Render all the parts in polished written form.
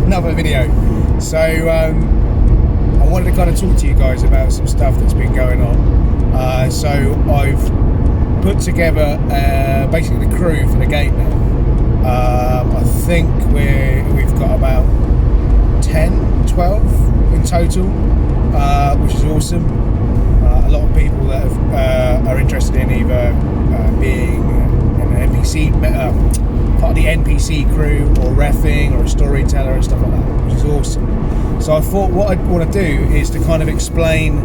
another video. So I wanted to kind of talk to you guys about some stuff that's been going on. So I've put together basically the crew for the game now. I think we've got about 10, 12 in total, which is awesome. A lot of people that are interested in either being an NPC, part of the NPC crew, or reffing, or a storyteller and stuff like that, which is awesome. So I thought what I'd want to do is to kind of explain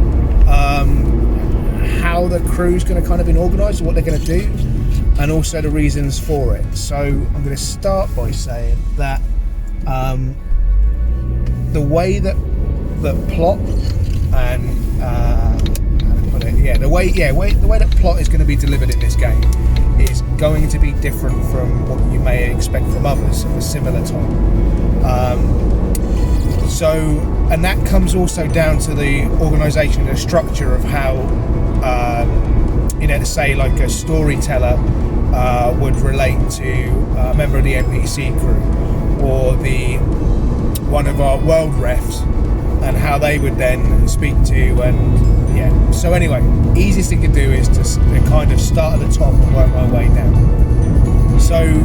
how the crew's going to kind of been organised, what they're going to do, and also the reasons for it. So I'm going to start by saying that the way that plot and the way that plot is going to be delivered in this game is going to be different from what you may expect from others of a similar type. And that comes also down to the organisation and the structure of how, to say like a storyteller would relate to a member of the NPC crew, or one of our world refs, and how they would then speak to, and so anyway, easiest thing to do is to kind of start at the top and work my way down. So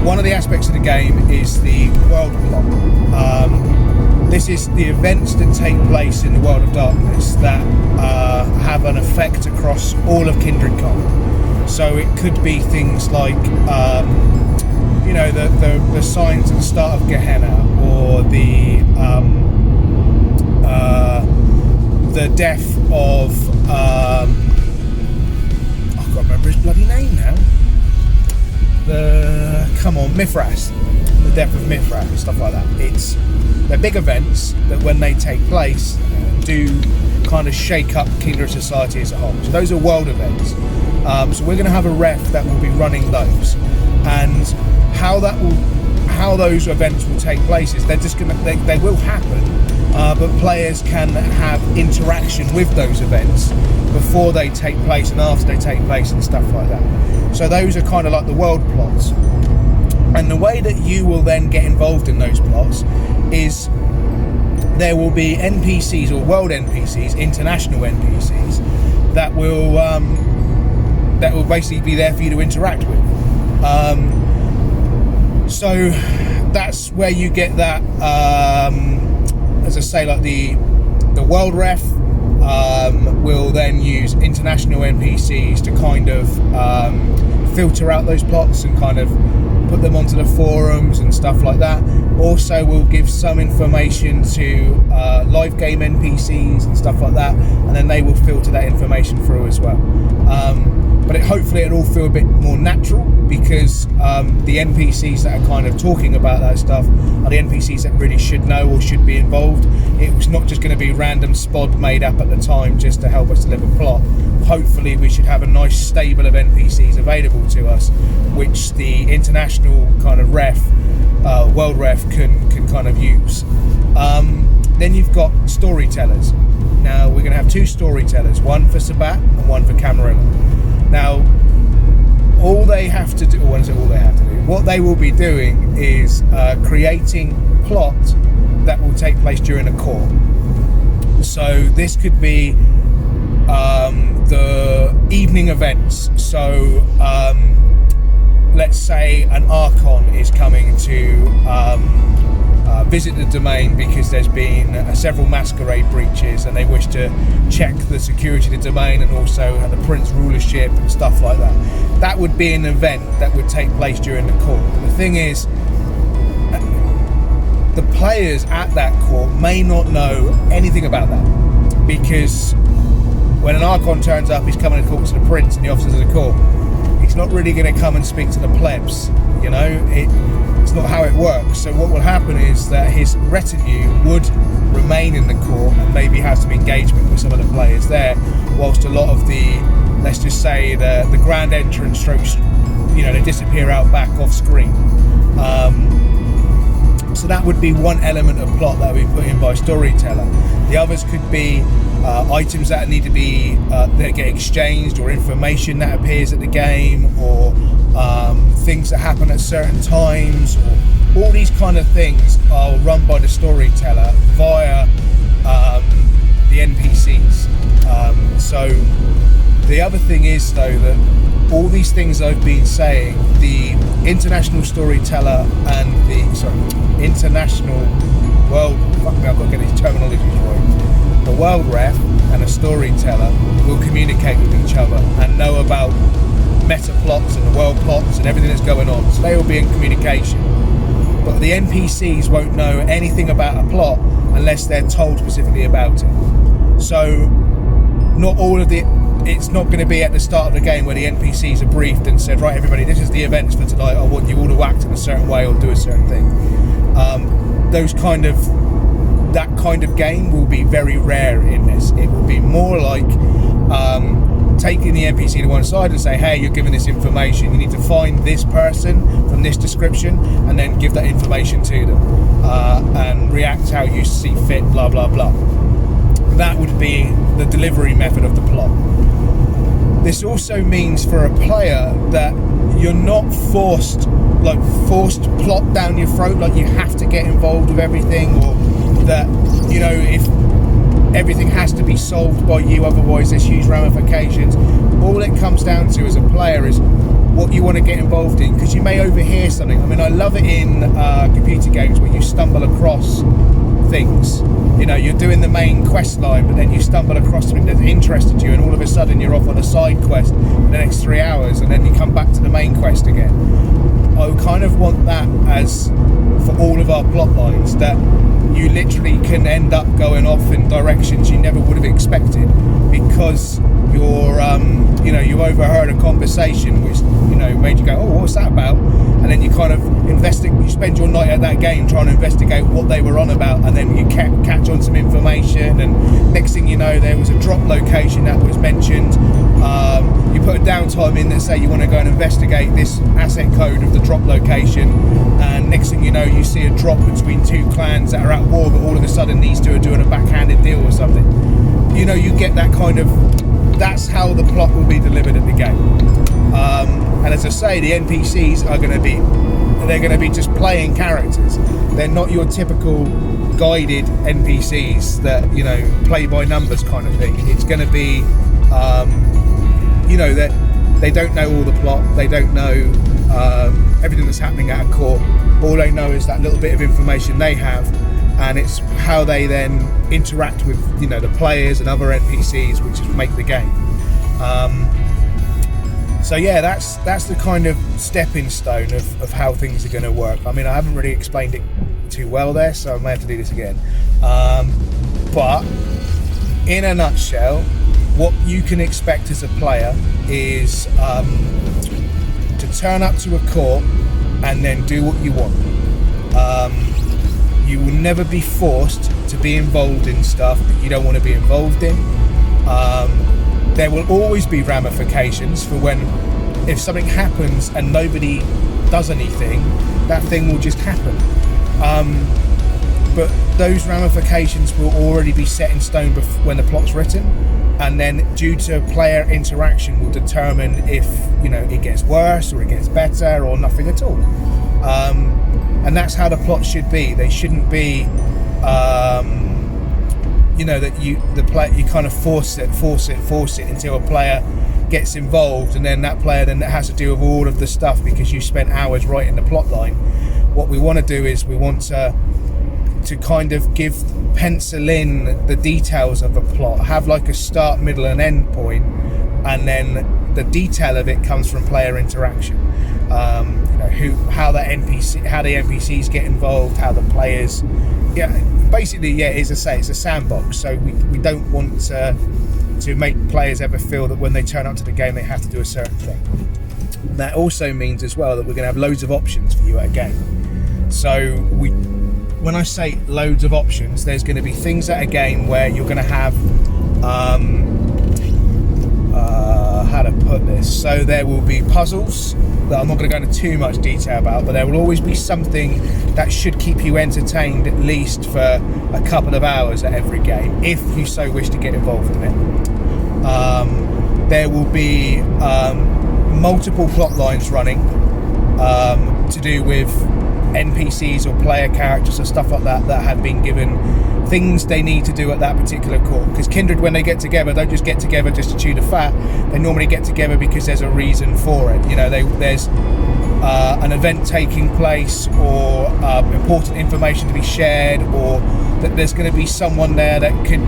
one of the aspects of the game is the world plot. This is the events that take place in the world of darkness that have an effect across all of Kindred Con. So it could be things like the signs at the start of Gehenna, or the death of I can't remember his bloody name now. Mithras, the death of Mithras and stuff like that. They're big events that, when they take place, do kind of shake up Kindred society as a whole. So those are world events. So we're going to have a ref that will be running those, and how those events will take place is they will happen. But players can have interaction with those events before they take place and after they take place and stuff like that. So those are kind of like the world plots. And the way that you will then get involved in those plots is there will be NPCs, or world NPCs, international NPCs, that will basically be there for you to interact with. So that's where you get that. As I say, like the world ref will then use international NPCs to kind of filter out those plots and kind of put them onto the forums and stuff like that. Also, we'll give some information to live game NPCs and stuff like that, and then they will filter that information through as well. But hopefully it'll all feel a bit more natural, because the NPCs that are kind of talking about that stuff are the NPCs that really should know or should be involved. It was not just going to be random spod made up at the time just to help us deliver plot. Hopefully we should have a nice stable of NPCs available to us, which the international kind of world ref can kind of use. Then you've got storytellers. Now we're going to have two storytellers, one for Sabat and one for Camarilla. Now, all they have to do, what they will be doing is creating plot that will take place during a core. So this could be the evening events. So let's say an Archon is coming to visit the domain because there's been several Masquerade breaches, and they wish to check the security of the domain and also the Prince rulership and stuff like that. That would be an event that would take place during the court. But the thing is, the players at that court may not know anything about that, because when an Archon turns up, he's coming to talk to the Prince and the officers of the court. He's not really going to come and speak to the plebs, it's not how it works. So what will happen is that his retinue would remain in the court and maybe have some engagement with some of the players there, whilst a lot of the, let's just say, the grand entrance strokes, they disappear out back off screen. So that would be one element of plot that would be put in by storyteller. The others could be items that need to be that get exchanged, or information that appears at the game, or things that happen at certain times, or all these kind of things are run by the storyteller via the NPCs. So the other thing is, though, that all these things I've been saying, the international storyteller and the international world, fuck me, I've got to get these terminologies right. The world ref and a storyteller will communicate with each other and know about meta plots and the world plots and everything that's going on. So they will be in communication. But the NPCs won't know anything about a plot unless they're told specifically about it. So not all of it's not going to be at the start of the game where the NPCs are briefed and said, right, everybody, this is the events for tonight. I want you all to act in a certain way or do a certain thing. That kind of game will be very rare in this. It will be more like taking the NPC to one side and say, hey, you're given this information, you need to find this person from this description and then give that information to them and react how you see fit, blah blah blah. That would be the delivery method of the plot. This also means for a player that you're not forced plot down your throat, like you have to get involved with everything, or that, you know, if everything has to be solved by you, otherwise there's huge ramifications. All it comes down to as a player is what you want to get involved in, because you may overhear something. I mean, I love it in computer games where you stumble across things. You know, you're doing the main quest line, but then you stumble across something that interested you, and all of a sudden you're off on a side quest for the next 3 hours, and then you come back to the main quest again. I kind of want that as for all of our plot lines, that you literally can end up going off in directions you never would have expected because you overheard a conversation which, you know, made you go, oh, what's that about? And then you kind of you spend your night at that game trying to investigate what they were on about, and then you catch on some information, and next thing you know, there was a drop location that was mentioned. You put a downtime in that say you want to go and investigate this asset code of the drop location, and next thing you know, you see a drop between two clans that are at war, but all of a sudden these two are doing a backhanded deal or something. You know, you get that kind of, that's how the plot will be delivered at the game. And as I say, the NPCs are going to be just playing characters. They're not your typical guided NPCs that, you know, play by numbers kind of thing. It's going to be, that they don't know all the plot. They don't know everything that's happening at a court. All they know is that little bit of information they have, and it's how they then interact with, you know, the players and other NPCs, which make the game. So yeah, that's the kind of stepping stone of how things are going to work. I mean, I haven't really explained it too well there, so I may have to do this again. But in a nutshell, what you can expect as a player is to turn up to a court and then do what you want. You will never be forced to be involved in stuff that you don't want to be involved in. There will always be ramifications for if something happens and nobody does anything, that thing will just happen. But those ramifications will already be set in stone when the plot's written, and then due to player interaction will determine if, you know, it gets worse or it gets better or nothing at all. And that's how the plot should be. They shouldn't be that you kind of force it until a player gets involved, and then that player then has to deal with all of the stuff because you spent hours writing the plot line. What we want to do is we want to kind of pencil in the details of a plot, have like a start, middle and end point, and then the detail of it comes from player interaction. How the NPCs get involved, how the players, it's a sandbox. So we don't want to make players ever feel that when they turn up to the game they have to do a certain thing. That also means as well that we're going to have loads of options for you at a game. So when I say loads of options, there's going to be things at a game where you're going to have how to put this, so there will be puzzles that I'm not going to go into too much detail about, but there will always be something that should keep you entertained at least for a couple of hours at every game, if you so wish to get involved in it. There will be multiple plot lines running to do with NPCs or player characters or stuff like that that have been given things they need to do at that particular court. Because Kindred, when they get together, don't just get together just to chew the fat. They normally get together because there's a reason for it. You know, there's an event taking place, or important information to be shared, or that there's going to be someone there that could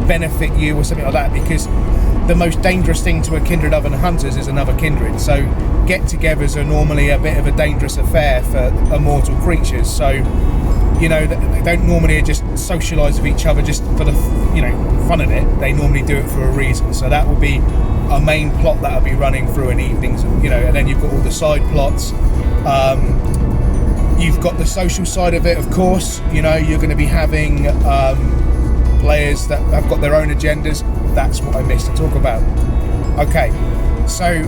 benefit you or something like that. Because the most dangerous thing to a kindred other than hunters is another kindred. So get-togethers are normally a bit of a dangerous affair for immortal creatures. So, you know, they don't normally just socialise with each other just for the, you know, fun of it. They normally do it for a reason. So that will be a main plot that will be running through in evenings, you know, and then you've got all the side plots. You've got the social side of it, of course. You know, you're going to be having players that have got their own agendas. That's what I missed to talk about. Okay, so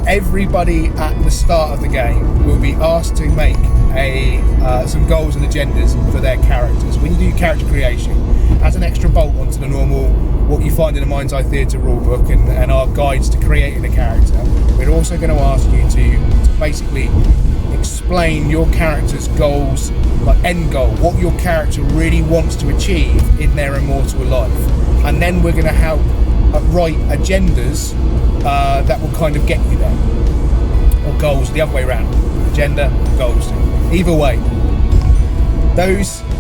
everybody at the start of the game will be asked to make some goals and agendas for their characters. When you do character creation, as an extra bolt onto the normal, what you find in the Mind's Eye Theatre rulebook and our guides to creating a character, we're also going to ask you to basically explain your character's goals, like end goal, what your character really wants to achieve in their immortal life. And then we're going to help write agendas that will kind of get you there. Or goals, the other way around. Agenda, goals. Either way.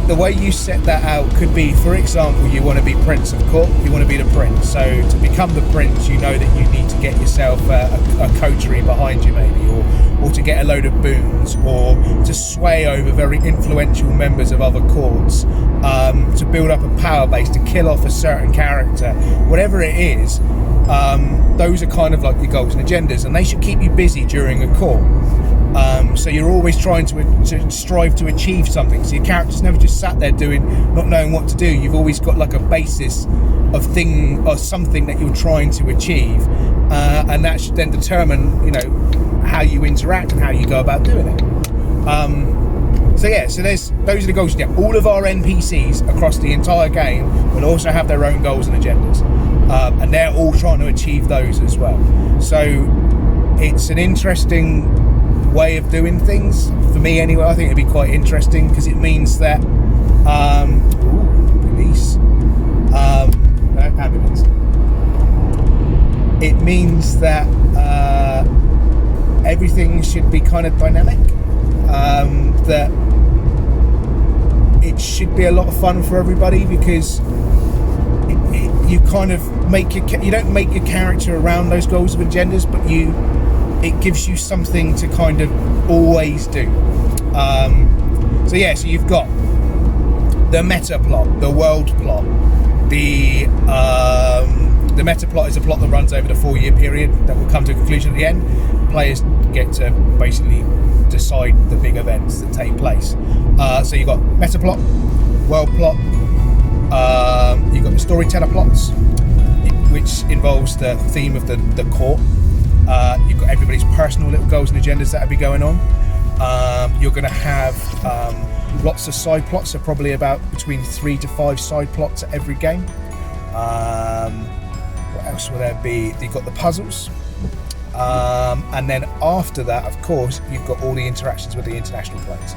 The way you set that out could be, for example, you want to be Prince of Court, you want to be the Prince. So to become the Prince, you know that you need to get yourself a coterie behind you maybe, or to get a load of boons, or to sway over very influential members of other courts, to build up a power base, to kill off a certain character, whatever it is. Those are kind of like your goals and agendas, and they should keep you busy during a court. So you're always trying to strive to achieve something. So your character's never just sat there not knowing what to do. You've always got like a basis of thing or something that you're trying to achieve, and that should then determine, you know, how you interact and how you go about doing it. So those are the goals. Yeah, all of our NPCs across the entire game will also have their own goals and agendas, and they're all trying to achieve those as well. So it's an interesting way of doing things for me anyway. I think it'd be quite interesting because it means that police, ambulance. It means that everything should be kind of dynamic. That it should be a lot of fun for everybody, because you kind of you don't make your character around those goals and agendas, but it gives you something to kind of always do. So you've got the meta plot, the world plot. The meta plot is a plot that runs over the 4-year period that will come to a conclusion at the end. Players get to basically decide the big events that take place. So you've got meta plot, world plot, you've got the storyteller plots, which involves the theme of the court. You've got everybody's personal little goals and agendas that will be going on. You're going to have lots of side plots, so probably about between 3 to 5 side plots at every game. What else will there be? You've got the puzzles. And then after that, of course, you've got all the interactions with the international players.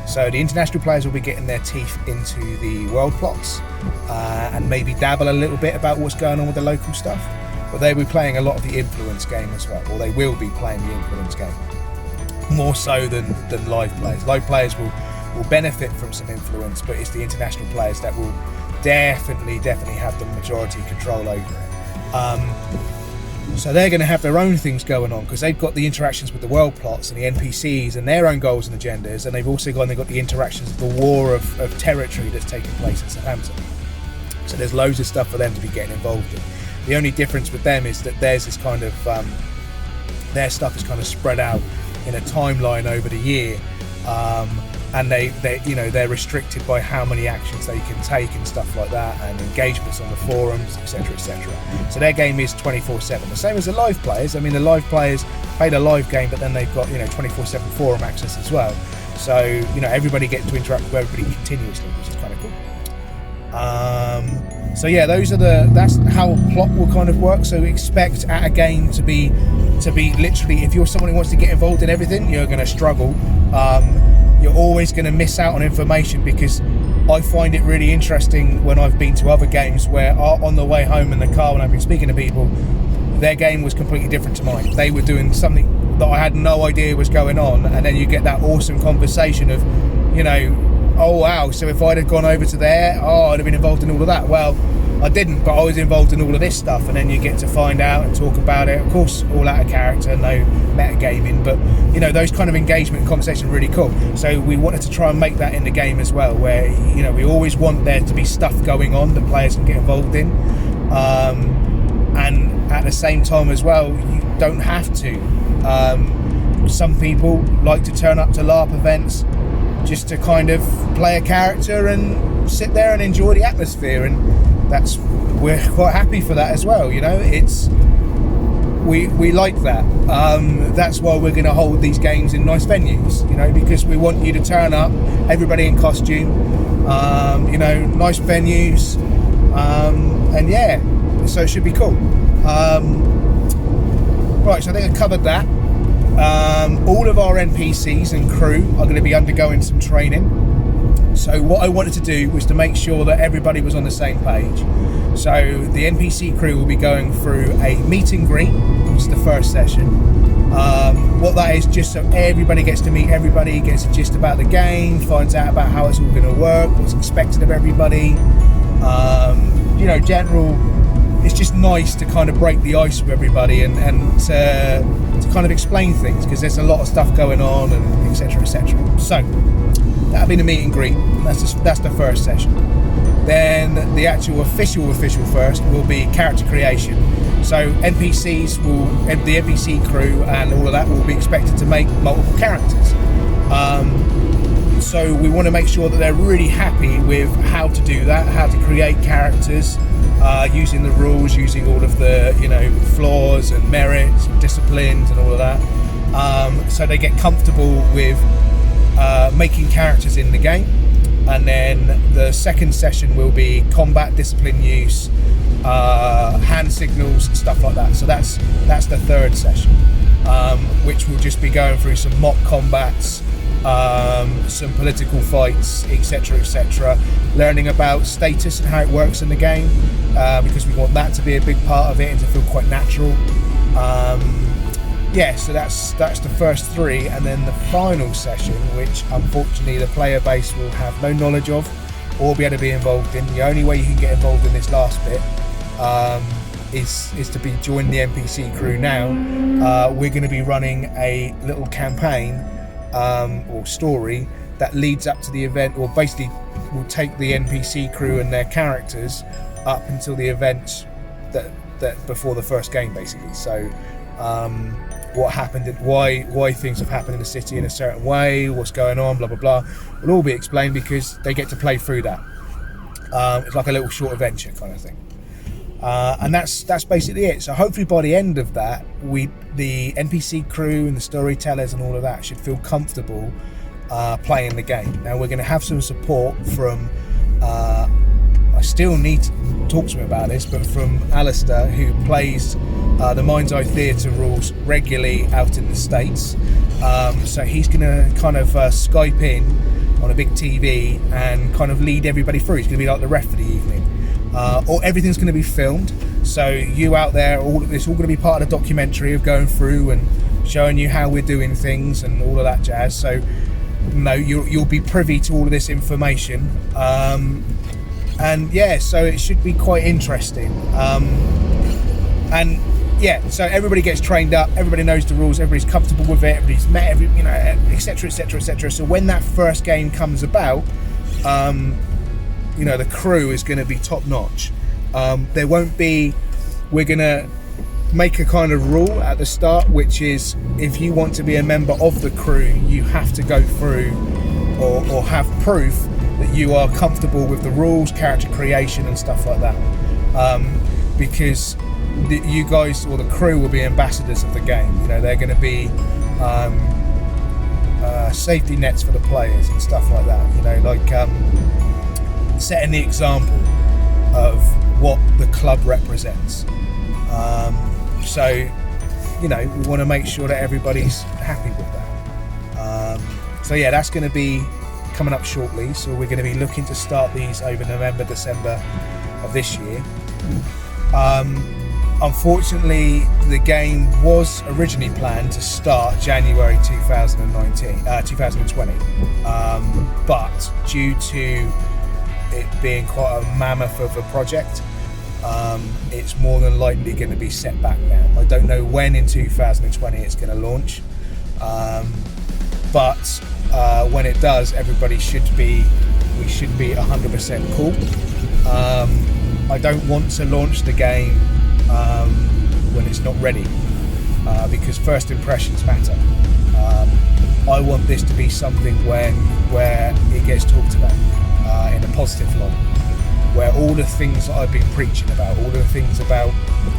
So the international players will be getting their teeth into the world plots, and maybe dabble a little bit about what's going on with the local stuff. But they'll be playing a lot of the influence game as well, or they will be playing the influence game more so than live players. Live players will benefit from some influence, but it's the international players that will definitely have the majority control over it. So they're going to have their own things going on, because they've got the interactions with the world plots and the NPCs and their own goals and agendas, and they've also got the interactions of the war of territory that's taking place in Southampton. So there's loads of stuff for them to be getting involved in. The only difference with them is that theirs is kind of their stuff is kind of spread out in a timeline over the year, and they're restricted by how many actions they can take and stuff like that, and engagements on the forums, etc. So their game is 24/7, the same as the live players. I mean, the live players play the live game, but then they've got 24/7 forum access as well. So everybody gets to interact with everybody continuously, which is kind of cool. So yeah, that's how a plot will kind of work. So expect at a game to be literally, if you're someone who wants to get involved in everything, you're going to struggle. you're always going to miss out on information, because I find it really interesting when I've been to other games where on the way home in the car when I've been speaking to people, their game was completely different to mine. They were doing something that I had no idea was going on, and then you get that awesome conversation of, you know, oh wow, so if I'd have gone over to there, I'd have been involved in all of that. Well, I didn't, but I was involved in all of this stuff, and then you get to find out and talk about it. Of course, all out of character, no metagaming, but you know, those kind of engagement and conversation are really cool. So we wanted to try and make that in the game as well, where, you know, we always want there to be stuff going on that players can get involved in, and at the same time as well, you don't have to. Some people like to turn up to LARP events just to kind of play a character and sit there and enjoy the atmosphere, and we're quite happy for that as well. You know, we like that. That's why we're going to hold these games in nice venues, you know, because we want you to turn up, everybody in costume, you know, nice venues, and yeah, so it should be cool. Right, so I think I covered that. All of our NPCs and crew are going to be undergoing some training. So what I wanted to do was to make sure that everybody was on the same page. So the NPC crew will be going through a meet and greet, which is the first session. What that is, just so everybody gets to meet everybody, gets a gist about the game, finds out about how it's all going to work, what's expected of everybody. You know, it's just nice to kind of break the ice with everybody and to kind of explain things, because there's a lot of stuff going on, and etc, etc. So that'll be the meet and greet. That's the first session. Then the actual official first will be character creation. So the NPC crew and all of that will be expected to make multiple characters. So we want to make sure that they're really happy with how to do that, how to create characters, using the rules, using all of the, you know, flaws and merits and disciplines and all of that. So they get comfortable with making characters in the game. And then the second session will be combat, discipline use, hand signals, stuff like that. So that's the third session, which will just be going through some mock combats, some political fights, etc, learning about status and how it works in the game, because we want that to be a big part of it and to feel quite natural. Yeah, so that's the first three, and then the final session, which unfortunately the player base will have no knowledge of or be able to be involved in. The only way you can get involved in this last bit is to be join the NPC crew now. We're going to be running a little campaign or story that leads up to the event, or basically will take the NPC crew and their characters up until the event that before the first game, basically. So what happened, why things have happened in the city in a certain way, what's going on, blah blah blah, will all be explained, because they get to play through that. It's like a little short adventure kind of thing, and that's basically it. So hopefully by the end of that, the NPC crew and the storytellers and all of that should feel comfortable playing the game. Now we're going to have some support from I still need to talk to him about this, but from Alistair, who plays the Mind's Eye Theatre rules regularly out in the States. So he's going to kind of Skype in on a big TV and kind of lead everybody through. He's going to be like the ref for the evening. Or everything's going to be filmed. So you out there, it's all going to be part of the documentary of going through and showing you how we're doing things and all of that jazz. So you'll be privy to all of this information. And yeah, so it should be quite interesting. And yeah, so everybody gets trained up, everybody knows the rules, everybody's comfortable with it, everybody's met etc, etc, etc. So when that first game comes about, the crew is going to be top notch. There won't be, we're going to make a kind of rule at the start, which is if you want to be a member of the crew, you have to go through or have proof that you are comfortable with the rules, character creation and stuff like that, because you guys or the crew will be ambassadors of the game. They're going to be safety nets for the players and stuff like that, like setting the example of what the club represents. So we want to make sure that everybody's happy with that. So So yeah, that's going to be coming up shortly. So we're going to be looking to start these over November, December of this year. Unfortunately, the game was originally planned to start January 2020, but due to it being quite a mammoth of a project, it's more than likely going to be set back now. I don't know when in 2020 it's going to launch, but when it does, we should be 100% cool. I don't want to launch the game when it's not ready, because first impressions matter. I want this to be something where it gets talked about in a positive light, where all the things that I've been preaching about, all the things about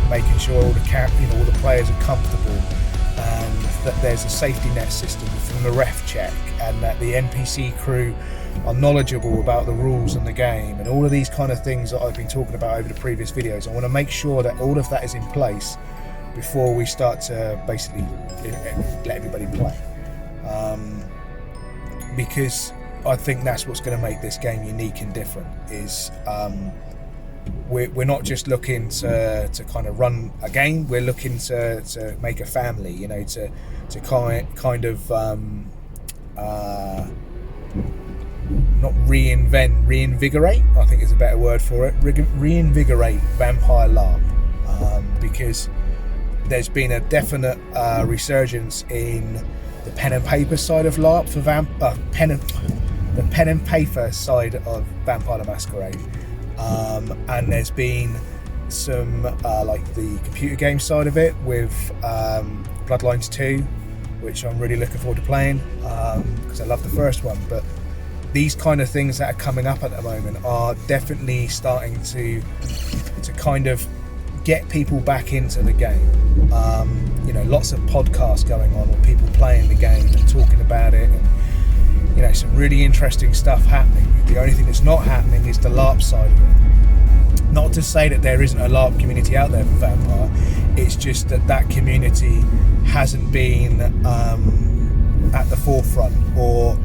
making sure all the players are comfortable, and that there's a safety net system from the ref check, and that the NPC crew are knowledgeable about the rules in the game, and all of these kind of things that I've been talking about over the previous videos. I want to make sure that all of that is in place before we start to basically let everybody play, because I think that's what's going to make this game unique and different. Is we're not just looking to kind of run a game, we're looking to make a family, to kind of not reinvigorate, I think is a better word for it, reinvigorate Vampire LARP, because there's been a definite resurgence in the pen and paper side of LARP for the pen and paper side of Vampire the Masquerade, and there's been some like the computer game side of it with Bloodlines 2, which I'm really looking forward to playing, because I love the first one. But these kind of things that are coming up at the moment are definitely starting to kind of get people back into the game. Lots of podcasts going on with people playing the game and talking about it, and some really interesting stuff happening. The only thing that's not happening is the LARP side of it. Not to say that there isn't a LARP community out there for Vampire, it's just that community hasn't been at the forefront or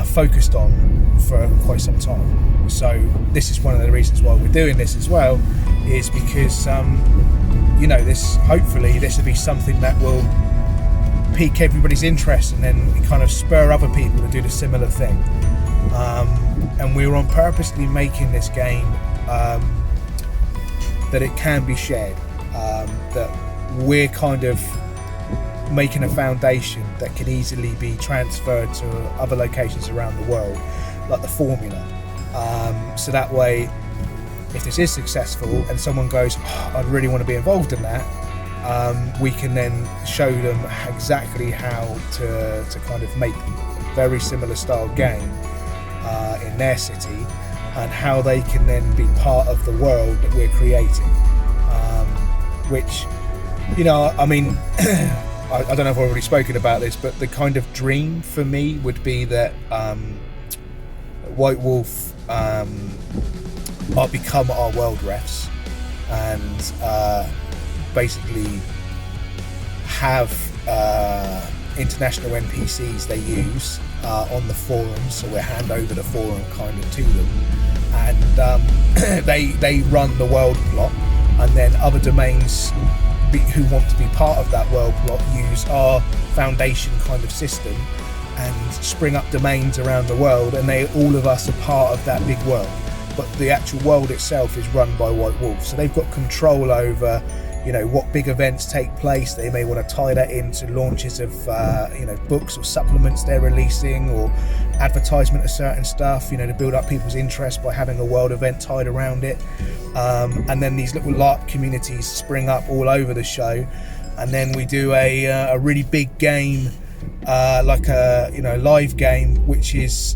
focused on for quite some time. So this is one of the reasons why we're doing this as well, is because hopefully this will be something that will pique everybody's interest and then kind of spur other people to do the similar thing. And we're on purposely making this game that it can be shared, that we're kind of making a foundation that can easily be transferred to other locations around the world, like the formula. So that way, if this is successful and someone goes, I'd really want to be involved in that, we can then show them exactly how to kind of make a very similar style game in their city, and how they can then be part of the world that we're creating, which, I don't know if I've already spoken about this, but the kind of dream for me would be that White Wolf are become our world refs, and basically have international NPCs they use on the forums, so we hand over the forum kind of to them, and they run the world plot, and then other domains who want to be part of that world plot use our foundation kind of system and spring up domains around the world, and all of us are part of that big world. But the actual world itself is run by White Wolf, so they've got control over what big events take place. They may want to tie that into launches of books or supplements they're releasing, or advertisement of certain stuff, to build up people's interest by having a world event tied around it. And then these little LARP communities spring up all over the show, and then we do a really big game, like a live game, which is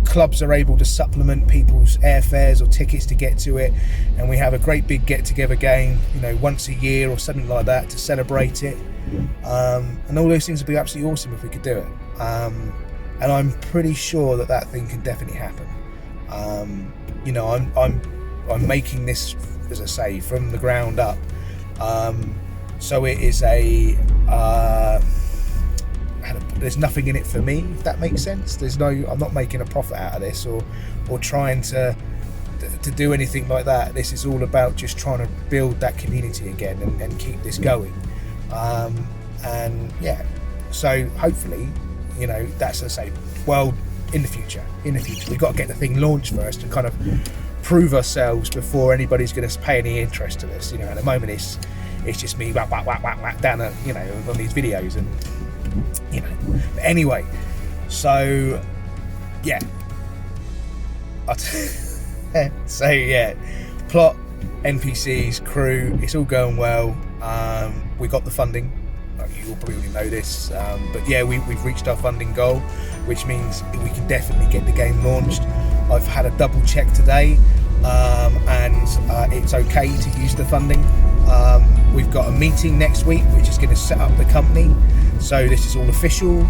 clubs are able to supplement people's airfares or tickets to get to it, and we have a great big get-together game once a year or something like that to celebrate it, and all those things would be absolutely awesome if we could do it, and I'm pretty sure that thing can definitely happen. I'm making this, as I say, from the ground up, so it is a how to there's nothing in it for me, if that makes sense. I'm not making a profit out of this or trying to do anything like that. This is all about just trying to build that community again and keep this going. And yeah, so hopefully, you know, that's to say, well, in the future we've got to get the thing launched first and kind of prove ourselves before anybody's going to pay any interest to this. You know, at the moment it's just me whack down you know, on these videos, and you know, but anyway, so yeah. So yeah, plot, NPCs, crew, it's all going well. We got the funding. You all probably already know this, but yeah, we've reached our funding goal, which means we can definitely get the game launched. I've had a double check today, and it's okay to use the funding. We've got a meeting next week which is going to set up the company, so this is all official.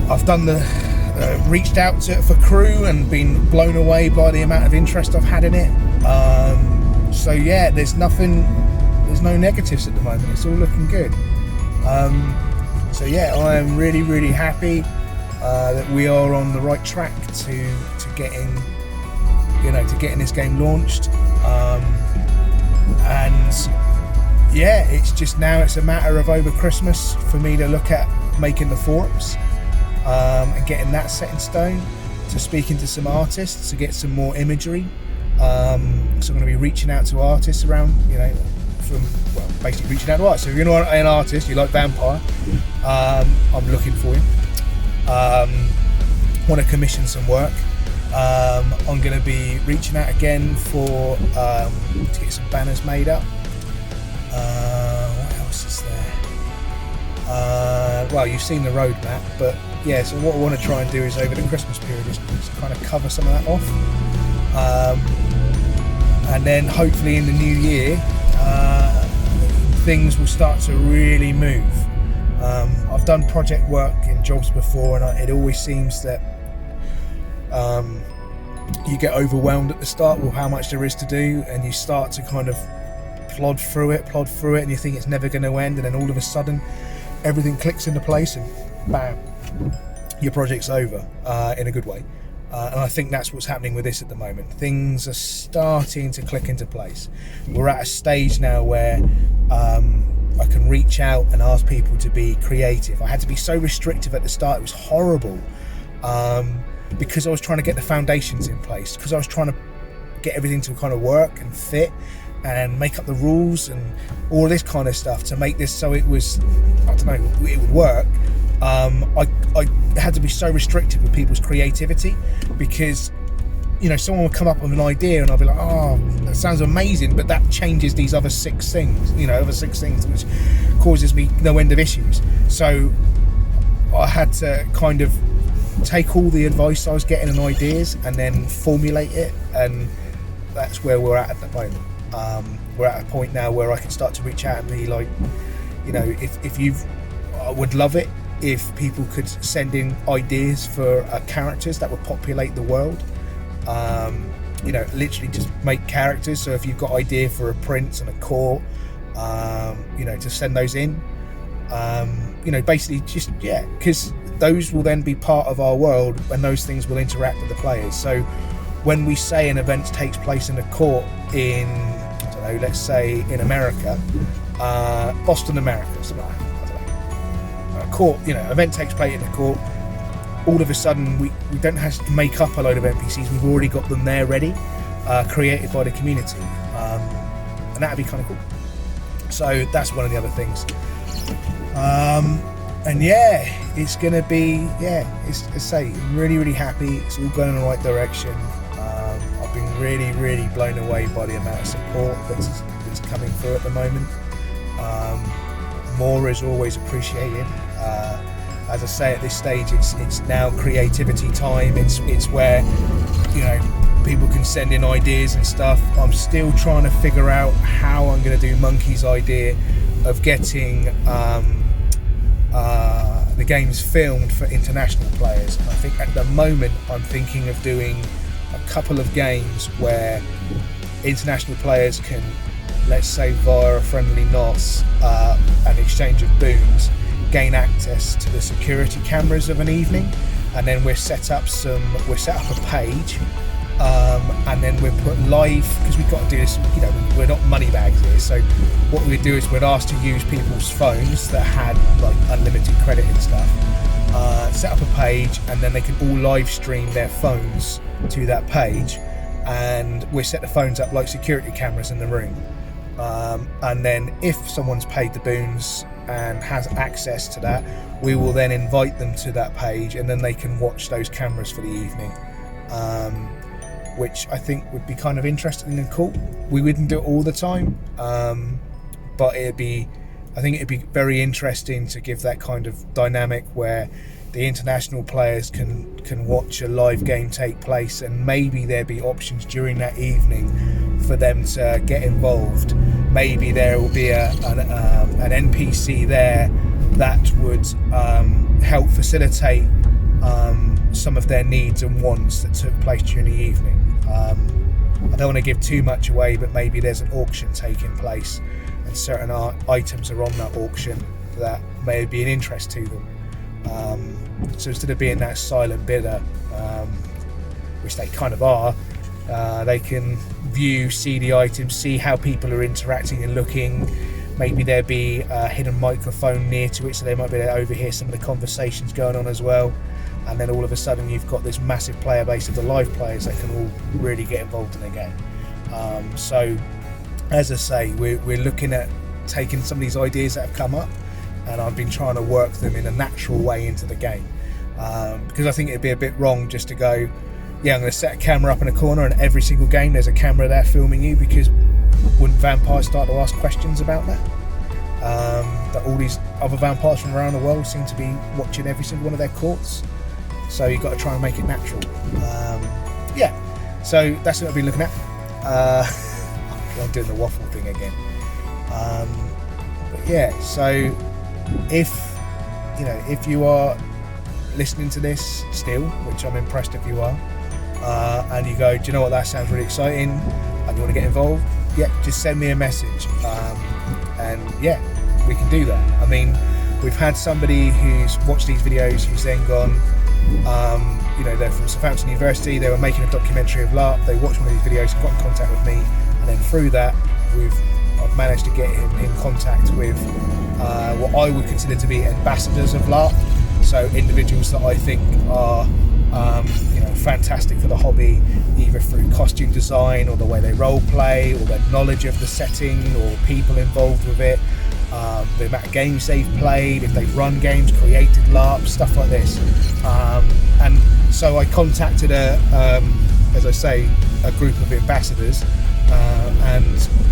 I've done the reached out to it for crew and been blown away by the amount of interest I've had in it. So yeah, there's no negatives at the moment. It's all looking good. So yeah, I am really happy that we are on the right track to getting this game launched. And yeah, it's just now it's a matter of over Christmas for me to look at making the forums and getting that set in stone, to speaking to some artists to get some more imagery. So I'm going to be reaching out to artists around, you know, basically reaching out to artists. So if you're not an artist, you like Vampire, I'm looking for you. Want to commission some work. I'm going to be reaching out again for to get some banners made up. What else is there? Well, you've seen the roadmap, but yeah, so what I want to try and do is over the Christmas period is kind of cover some of that off, and then hopefully in the new year things will start to really move. I've done project work in jobs before, and it always seems that you get overwhelmed at the start with how much there is to do, and you start to kind of plod through it, and you think it's never going to end, and then all of a sudden everything clicks into place and bam, your project's over, in a good way. And I think that's what's happening with this at the moment. Things are starting to click into place. We're at a stage now where I can reach out and ask people to be creative. I had to be so restrictive at the start, it was horrible, because I was trying to get the foundations in place, because I was trying to get everything to kind of work and fit and make up the rules and all this kind of stuff to make this so it was, I don't know, it would work. I had to be so restrictive with people's creativity, because, you know, someone would come up with an idea and I'll be like, oh, that sounds amazing, but that changes these other six things, which causes me no end of issues. So I had to kind of take all the advice I was getting and ideas and then formulate it, and that's where we're at the moment. We're at a point now where I can start to reach out and be like, you know, if you've, I would love it if people could send in ideas for characters that would populate the world. You know, literally just make characters. So if you've got idea for a prince and a court, you know, to send those in. You know, basically just, yeah, because those will then be part of our world and those things will interact with the players. So when we say an event takes place in a court in, I don't know, let's say in America, Boston, America, something like that. Court, you know, event takes place in a court, all of a sudden we don't have to make up a load of NPCs. We've already got them there ready, created by the community, and that'd be kind of cool. So that's one of the other things. And yeah, it's gonna be, yeah, it's, I say, really happy. It's all going in the right direction. I've been really blown away by the amount of support that's coming through at the moment. More is always appreciated. As I say, at this stage, it's now creativity time. It's where, you know, people can send in ideas and stuff. I'm still trying to figure out how I'm going to do Monkey's idea of getting the games filmed for international players. I think at the moment I'm thinking of doing a couple of games where international players can, let's say via a friendly NOS, an exchange of boons, gain access to the security cameras of an evening, and then we'll set up a page, and then we'll put live, because we've got to do this, you know, we're not money bags here, so what we'd do is we'd ask to use people's phones that had like unlimited credit and stuff, set up a page, and then they can all live stream their phones to that page, and we set the phones up like security cameras in the room, and then if someone's paid the boons and has access to that, we will then invite them to that page, and then they can watch those cameras for the evening, which I think would be kind of interesting and cool. We wouldn't do it all the time, but I think it'd be very interesting to give that kind of dynamic where the international players can watch a live game take place, and maybe there be options during that evening for them to get involved. Maybe there will be an NPC there that would help facilitate some of their needs and wants that took place during the evening. I don't want to give too much away, but maybe there's an auction taking place, and certain items are on that auction that may be an interest to them. So instead of being that silent bidder, which they kind of are, they can view, see the items, see how people are interacting and looking. Maybe there'd be a hidden microphone near to it, so they might be able to overhear some of the conversations going on as well. And then all of a sudden you've got this massive player base of the live players that can all really get involved in the game. So as I say, we're looking at taking some of these ideas that have come up, and I've been trying to work them in a natural way into the game, because I think it'd be a bit wrong just to go, yeah, I'm going to set a camera up in a corner and every single game there's a camera there filming you, because wouldn't vampires start to ask questions about that? That all these other vampires from around the world seem to be watching every single one of their courts, so you've got to try and make it natural. Yeah, so that's what I've been looking at. I'm doing the waffle thing again. But yeah, so if you are listening to this still, which I'm impressed if you are, and you go, do you know what, that sounds really exciting, and you want to get involved, yeah, just send me a message, and yeah, we can do that. I mean, we've had somebody who's watched these videos who's then gone, they're from Southampton University, they were making a documentary of LARP, they watched one of these videos, got in contact with me, and then through that I've managed to get him in contact with what I would consider to be ambassadors of LARP, so individuals that I think are fantastic for the hobby, either through costume design or the way they role play or their knowledge of the setting or people involved with it, the amount of games they've played, if they've run games, created LARP, stuff like this, and so I contacted a group of ambassadors, and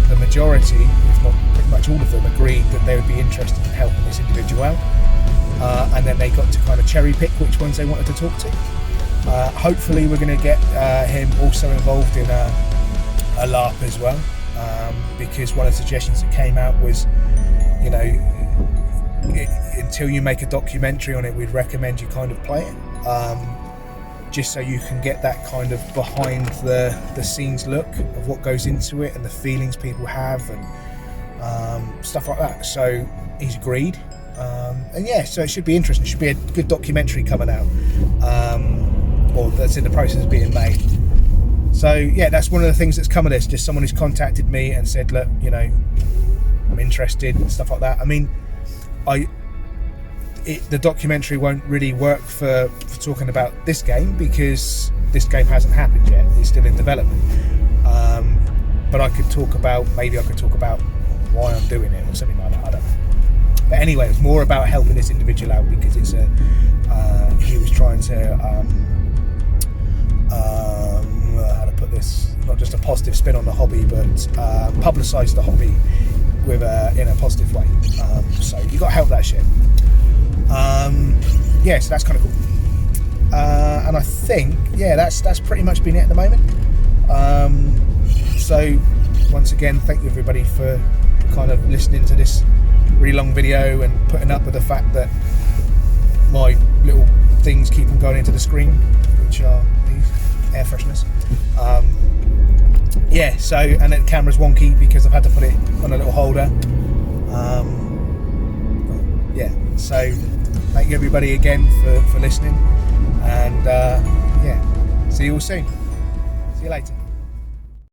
the majority, if not pretty much all of them, agreed that they would be interested in helping this individual out, and then they got to kind of cherry pick which ones they wanted to talk to. Hopefully we're going to get him also involved in a LARP as well, because one of the suggestions that came out was, until you make a documentary on it, we'd recommend you kind of play it, just so you can get that kind of behind the scenes look of what goes into it and the feelings people have and stuff like that. So he's agreed, and yeah, so it should be interesting. It should be a good documentary coming out, or that's in the process of being made. So yeah, that's one of the things that's come of this, just someone who's contacted me and said, look, I'm interested and stuff like that. I mean, the documentary won't really work for talking about this game, because this game hasn't happened yet, it's still in development, but I could talk about why I'm doing it or something like that, I don't know. But anyway, it's more about helping this individual out, because it's he was trying to how to put this, not just a positive spin on the hobby, but publicise the hobby with in a positive way, so you got to help that shit. So that's kind of cool, and I think that's pretty much been it at the moment. So once again, thank you everybody for kind of listening to this really long video and putting up with the fact that my little things keep on going into the screen, which are these air fresheners. And the camera's wonky because I've had to put it on a little holder. So thank you everybody again for listening, and yeah, see you all soon. See you later.